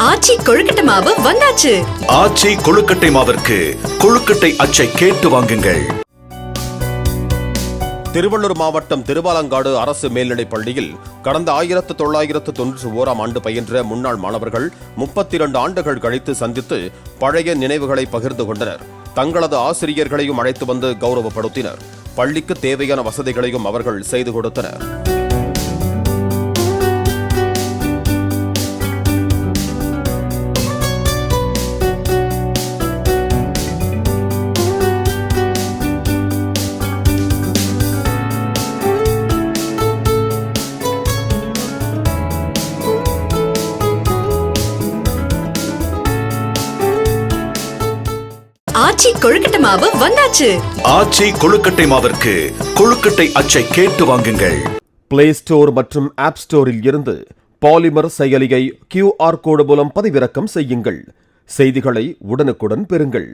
ஆச்சி கொழுக்கட்டை மாவு வந்தாச்சு. ஆச்சி கொழுக்கட்டை மாவிற்கு கொழுக்கட்டை அச்சை கேட்டு வாங்குங்கள். திருவள்ளூர் மாவட்டம் திருவாலங்காடு அரசு மேல்நிலைப் பள்ளியில் கடந்த 1991ஆம் ஆண்டு பயின்ற முன்னாள் மாணவர்கள் 32 ஆண்டுகள் கழித்து சந்தித்து பழைய நினைவுகளை பகிர்ந்து கொண்டனர். தங்களது ஆசிரியர்களையும் அழைத்து வந்து கௌரவப்படுத்தினர். பள்ளிக்கு தேவையான வசதிகளையும் அவர்கள் செய்து கொடுத்தனர். ஆச்சி கொழுக்கட்டை மாவு வந்தாச்சு. ஆச்சி கொழுக்கட்டை மாவிற்கு கொழுக்கட்டை அச்சை கேட்டு வாங்குங்கள். பிளே ஸ்டோர் மற்றும் ஆப் ஸ்டோரில் இருந்து பாலிமர் செயலியை QR கோடு மூலம் பதிவிறக்கம் செய்யுங்கள். செய்திகளை உடனுக்குடன் பெறுங்கள்.